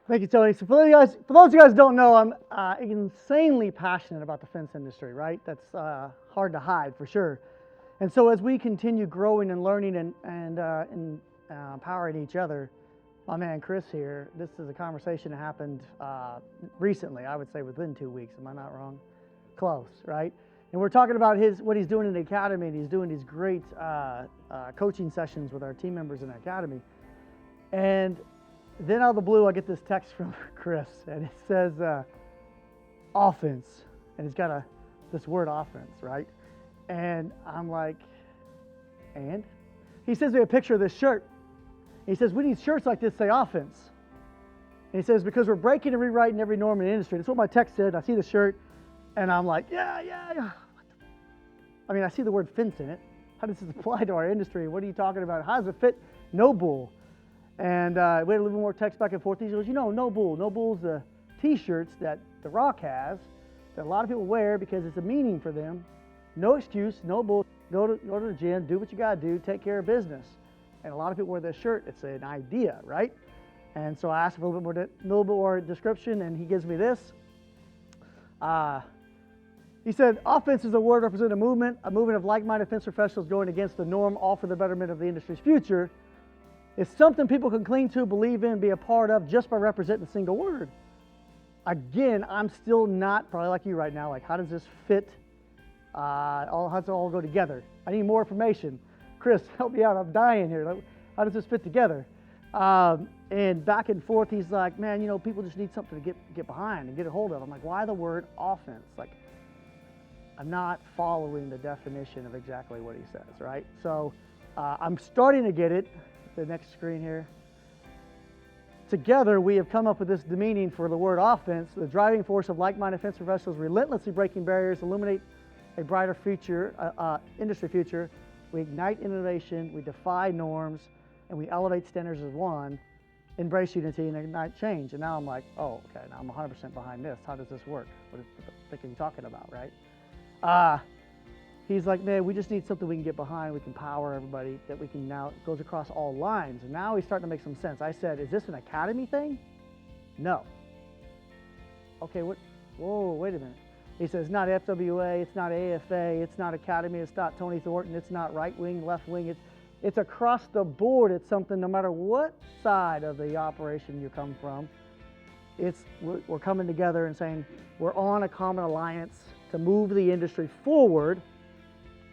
Thank you, Tony. So for those of you guys who don't know, I'm insanely passionate about the fence industry, right? That's hard to hide for sure. And so as we continue growing and learning and empowering each other, my man Chris here, this is a conversation that happened recently, I would say within 2 weeks. Am I not wrong? Close, right? And we're talking about what he's doing in the academy, and he's doing these great coaching sessions with our team members in the academy. And then out of the blue, I get this text from Chris, and it says offense, and he's got this word offense, right? And I'm like, and? He sends me a picture of this shirt. He says, we need shirts like this say offense. And he says, because we're breaking and rewriting every norm in the industry. That's what my text said. I see the shirt, and I'm like, yeah. I mean, I see the word fence in it. How does this apply to our industry? What are you talking about? How does it fit No Bull? And we had a little more text back and forth. He goes, No Bull. No Bull's the t-shirts that The Rock has that a lot of people wear because it's a meaning for them. No excuse, no bull. Go to the gym, do what you got to do, take care of business. And a lot of people wear this shirt. It's an idea, right? And so I asked for a little bit more description, and he gives me this. He said, offense is a word representing a movement of like-minded fence professionals going against the norm, all for the betterment of the industry's future. It's something people can cling to, believe in, be a part of just by representing a single word. Again, I'm still not, probably like you right now, like how does this fit? How does it all go together? I need more information. Chris, help me out, I'm dying here. How does this fit together? And back and forth, he's like, man, people just need something to get behind and get a hold of. I'm like, why the word offense? Like, I'm not following the definition of exactly what he says, right? So I'm starting to get it. The next screen here. Together, we have come up with this meaning for the word offense, the driving force of like-minded fence professionals relentlessly breaking barriers, illuminate a brighter future, industry future. We ignite innovation, we defy norms, and we elevate standards as one, embrace unity, and ignite change. And now I'm like, oh, okay, now I'm 100% behind this. How does this work? What are you talking about, right? He's like, man, we just need something we can get behind, we can power everybody, that we can now, it goes across all lines. And now he's starting to make some sense. I said, is this an academy thing? No. Okay, whoa, wait a minute. He says, it's not FWA, it's not AFA, it's not academy, it's not Tony Thornton, it's not right wing, left wing, it's across the board. It's something no matter what side of the operation you come from, we're coming together and saying, we're on a common alliance to move the industry forward,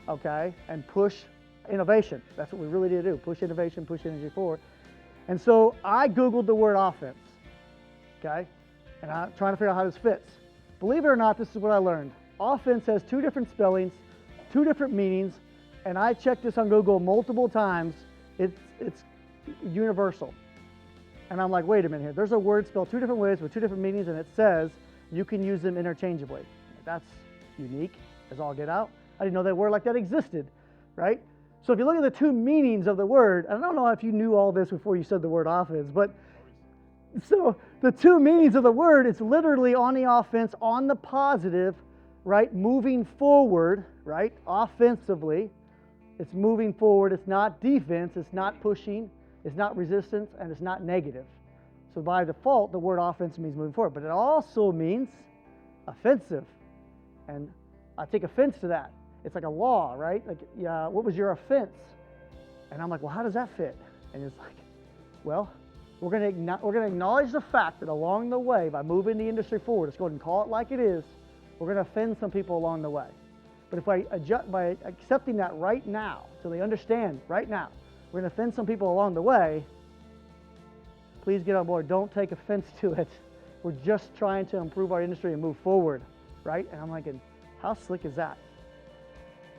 okay, and push innovation. That's what we really need to do, push innovation, push energy forward. And so I Googled the word offense, okay, and I'm trying to figure out how this fits. Believe it or not, this is what I learned. Offense has 2 different spellings, 2 different meanings, and I checked this on Google multiple times. It's universal. And I'm like, wait a minute here, there's a word spelled 2 different ways with 2 different meanings, and it says you can use them interchangeably. That's unique as all get out. I didn't know that word like that existed, right? So if you look at the 2 meanings of the word, I don't know if you knew all this before you said the word offense, but so the 2 meanings of the word, it's literally on the offense, on the positive, right? Moving forward, right? Offensively, it's moving forward. It's not defense, it's not pushing, it's not resistance, and it's not negative. So by default, the word offense means moving forward, but it also means offensive. And I take offense to that. It's like a law, right? Like, yeah, what was your offense? And I'm like, well, how does that fit? And it's like, well, we're going to acknowledge the fact that along the way, by moving the industry forward, let's go ahead and call it like it is, we're going to offend some people along the way. But if by accepting that right now, so they understand right now, we're going to offend some people along the way, please get on board. Don't take offense to it. We're just trying to improve our industry and move forward, right? And I'm like, how slick is that?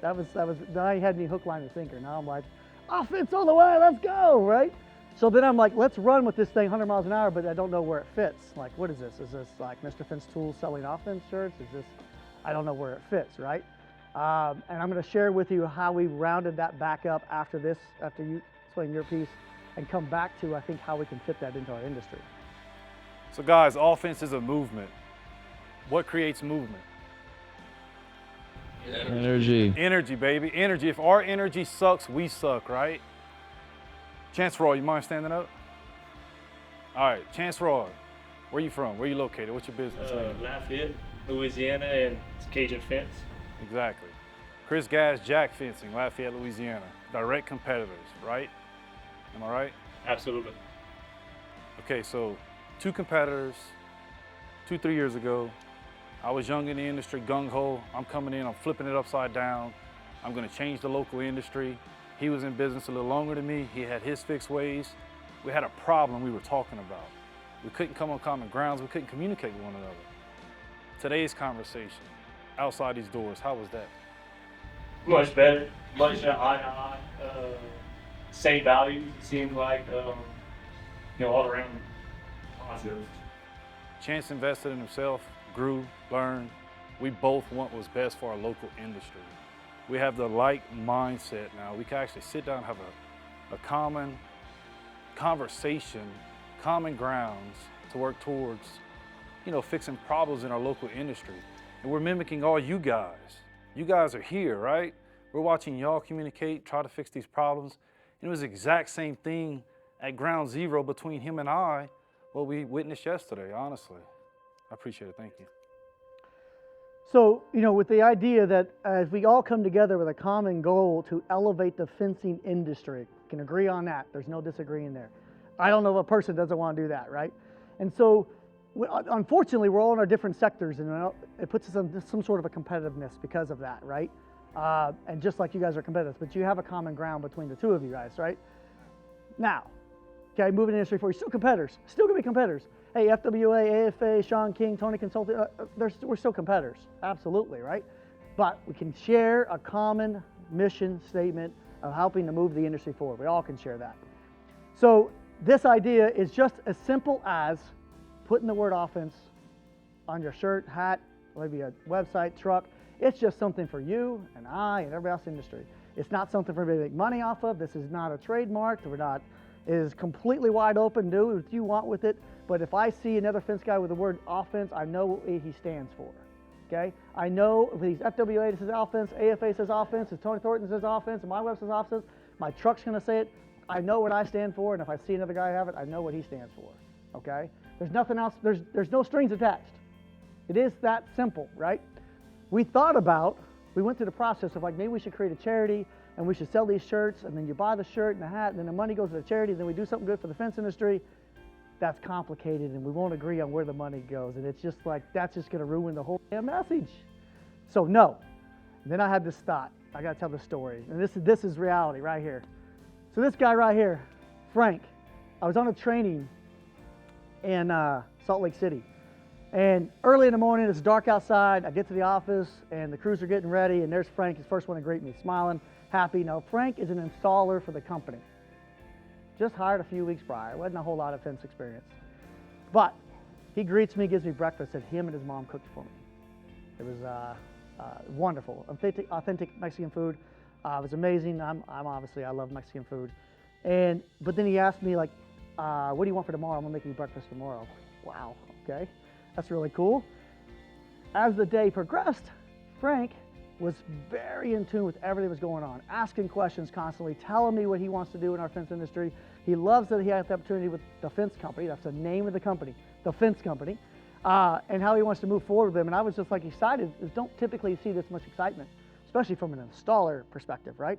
That was, now he had me hook, line, and sinker. Now I'm like, offense all the way, let's go, right? So then I'm like, let's run with this thing 100 miles an hour, but I don't know where it fits. Like, what is this? Is this like Mr. Fence Tools selling offense shirts? Is this, I don't know where it fits, right? And I'm gonna share with you how we rounded that back up after this, after you explain your piece, and come back to, I think, how we can fit that into our industry. So guys, offense is a movement. What creates movement? Energy. Energy, baby, energy. If our energy sucks, we suck, right? Chance Roy, you mind standing up? All right, Chance Roy. Where you from? Where you located? What's your business name? Lafayette, Louisiana, and it's Cajun Fence. Exactly. Chris Gas, Jack Fencing, Lafayette, Louisiana. Direct competitors, right? Am I right? Absolutely. Okay, so 2 competitors, 2-3 years ago. I was young in the industry, gung-ho. I'm coming in, I'm flipping it upside down. I'm gonna change the local industry. He was in business a little longer than me. He had his fixed ways. We had a problem we were talking about. We couldn't come on common grounds. We couldn't communicate with one another. Today's conversation, outside these doors, how was that? Much better. Much eye to eye. Same values. It seemed like, all around positive. Chance invested in himself, grew, learned. We both want what's best for our local industry. We have the like mindset now. We can actually sit down and have a common conversation, common grounds to work towards, fixing problems in our local industry. And we're mimicking all you guys. You guys are here, right? We're watching y'all communicate, try to fix these problems. And it was the exact same thing at ground zero between him and I, what we witnessed yesterday, honestly. I appreciate it, thank you. So, with the idea that as we all come together with a common goal to elevate the fencing industry, can agree on that. There's no disagreeing there. I don't know if a person doesn't want to do that, right? And so, unfortunately, we're all in our different sectors, and it puts us in some sort of a competitiveness because of that, right? And just like you guys are competitive, but you have a common ground between the two of you guys, right? Now, okay, moving in the industry forward, you're still competitors, still gonna be competitors. Hey, FWA, AFA, Sean King, Tony Consulting, we're still competitors, absolutely, right? But we can share a common mission statement of helping to move the industry forward. We all can share that. So this idea is just as simple as putting the word offense on your shirt, hat, maybe a website, truck. It's just something for you and I and everybody else in the industry. It's not something for everybody to make money off of. This is not a trademark. It is completely wide open. Do what you want with it. But if I see another fence guy with the word offense, I know what he stands for. Okay? I know if he's FWA says offense, AFA says offense, if Tony Thornton says offense, and my web says offense, my truck's gonna say it. I know what I stand for, and if I see another guy have it, I know what he stands for. Okay? There's nothing else, there's no strings attached. It is that simple, right? We went through the process of maybe we should create a charity and we should sell these shirts, and then you buy the shirt and the hat, and then the money goes to the charity, and then we do something good for the fence industry. That's complicated, and we won't agree on where the money goes, and it's just that's just gonna ruin the whole damn message. So no. And then I had this thought. I gotta tell the story, and this is reality right here. So this guy right here, Frank, I was on a training in Salt Lake City. And early in the morning, it's dark outside. I get to the office, and the crews are getting ready, and there's Frank, his first one to greet me, smiling, happy. Now, Frank is an installer for the company. Just hired a few weeks prior. Wasn't a whole lot of fence experience. But he greets me, gives me breakfast that him and his mom cooked for me. It was wonderful, authentic Mexican food. It was amazing. I love Mexican food. But then he asked me, what do you want for tomorrow? I'm gonna make you breakfast tomorrow. Wow, okay. That's really cool. As the day progressed, Frank was very in tune with everything that was going on, asking questions constantly, telling me what he wants to do in our fence industry. He loves that he had the opportunity with the fence company, that's the name of the company, the fence company, and how he wants to move forward with them. And I was just excited. You don't typically see this much excitement, especially from an installer perspective, right?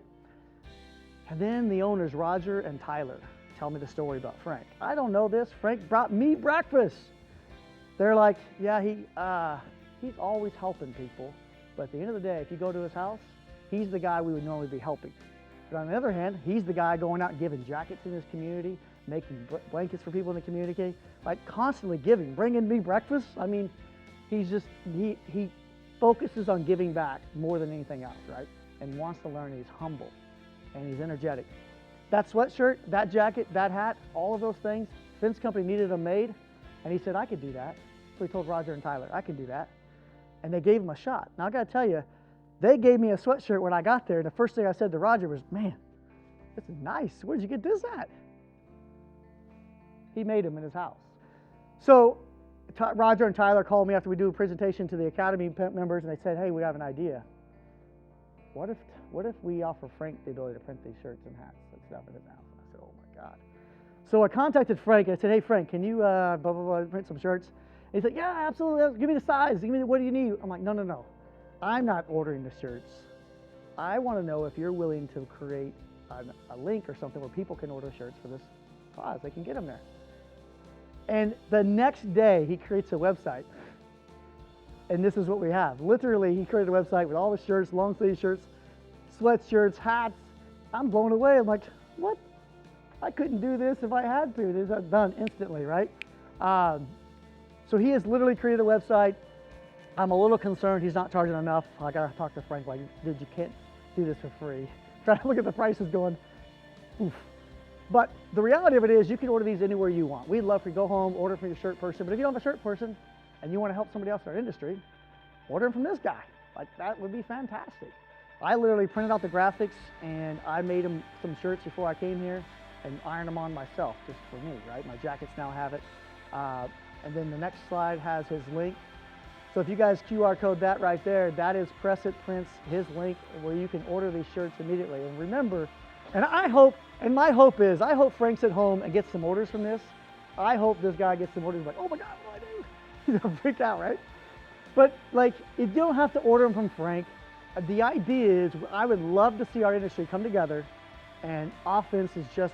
And then the owners, Roger and Tyler, tell me the story about Frank. I don't know this. Frank brought me breakfast. They're like, yeah, he's always helping people. But at the end of the day, if you go to his house, he's the guy we would normally be helping. But on the other hand, he's the guy going out and giving jackets in his community, making blankets for people in the community, constantly giving, bringing me breakfast. I mean, he focuses on giving back more than anything else, right? And wants to learn. He's humble and he's energetic. That sweatshirt, that jacket, that hat, all of those things, fence company needed them made, and he said, I could do that. So he told Roger and Tyler, I can do that. And they gave him a shot. Now I gotta tell you, they gave me a sweatshirt when I got there, and the first thing I said to Roger was, man, this is nice. Where'd you get this at? He made them in his house. So Roger and Tyler called me after we do a presentation to the Academy members, and they said, hey, we have an idea. What if we offer Frank the ability to print these shirts and hats and stuff in his house? I said, oh my God. So I contacted Frank. I said, hey, Frank, can you blah, blah, blah, print some shirts? And he said, yeah, absolutely. Give me the size. Give me what do you need? I'm like, no, no, no. I'm not ordering the shirts. I want to know if you're willing to create a link or something where people can order shirts for this cause. They can get them there. And the next day, he creates a website. And this is what we have. Literally, he created a website with all the shirts, long sleeve shirts, sweatshirts, hats. I'm blown away. I'm like, what? I couldn't do this if I had to. This is done instantly, right? So he has literally created a website. I'm a little concerned he's not charging enough. I gotta talk to Frank, like, dude, you can't do this for free. Trying to look at the prices going, oof. But the reality of it is you can order these anywhere you want. We'd love for you to go home, order from your shirt person, but if you don't have a shirt person and you wanna help somebody else in our industry, order them from this guy. Like, that would be fantastic. I literally printed out the graphics and I made them some shirts before I came here and ironed them on myself, just for me, right? My jackets now have it. And then the next slide has his link. So if you guys QR code that right there, that is Press It Prints, his link where you can order these shirts immediately. And remember, and I hope, and my hope is, I hope Frank's at home and gets some orders from this. I hope this guy gets some orders like, oh my God, what do I do? He's gonna freak out, right? But like, you don't have to order them from Frank. The idea is, I would love to see our industry come together, and Offense is just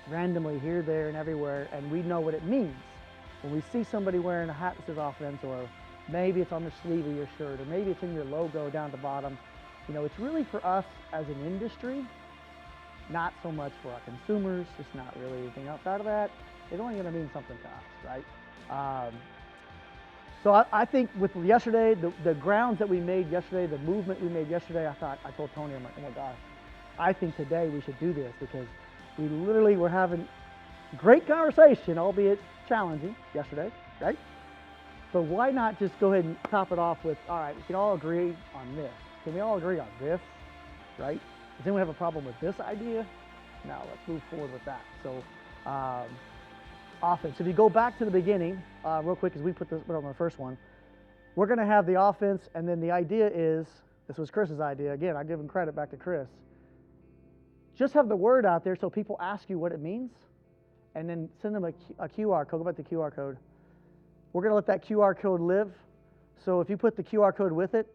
randomly here, there, and everywhere, and we know what it means. When we see somebody wearing a hat that says Offense, or maybe it's on the sleeve of your shirt, or maybe it's in your logo down the bottom, you know, it's really for us as an industry, not so much for our consumers. It's not really anything outside of that. It's only gonna mean something to us, right? So I think with yesterday, the grounds that we made yesterday, the movement we made yesterday, I told Tony, I'm like, oh my gosh, I think today we should do this, because we literally were having great conversation, albeit challenging yesterday, right? But why not just go ahead and top it off with, all right, we can all agree on this. Can we all agree on this, right? Does anyone have a problem with this idea? Now let's move forward with that. So, Offense. If you go back to the beginning, real quick, as we put on the first one, we're gonna have the offense, and then the idea is, this was Chris's idea. Again, I give him credit back to Chris. Just have the word out there so people ask you what it means, and then send them a QR code. Go back to the QR code. We're gonna let that QR code live. So if you put the QR code with it,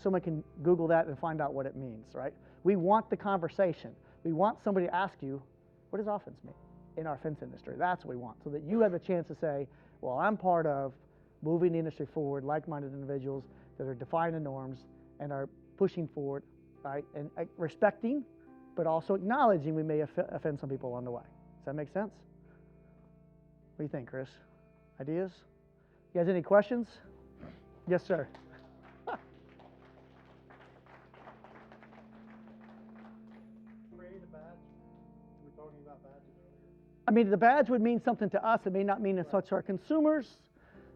someone can Google that and find out what it means, right? We want the conversation. We want somebody to ask you, what does offense mean in our fence industry? That's what we want, so that you have a chance to say, well, I'm part of moving the industry forward, like-minded individuals that are defying the norms and are pushing forward, right? And respecting, but also acknowledging we may offend some people along the way. Does that make sense? What do you think, Chris? Ideas? You guys any questions? Yes, sir. Create a badge. We're talking about badges earlier. I mean, the badge would mean something to us. It may not mean as such to our consumers,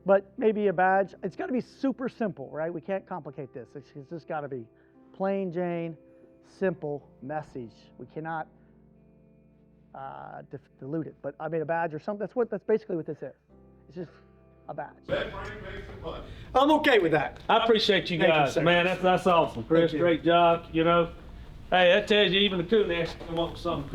but maybe a badge. It's got to be super simple, right? We can't complicate this. It's just got to be plain Jane, simple message. We cannot dilute it. But I mean, a badge or something. That's basically what this is. It's just a badge. I'm okay with that. I appreciate you Thank you, guys, sir. man. That's awesome, Chris. Thank you. Great job. You know, hey, that tells you even the cool next want something.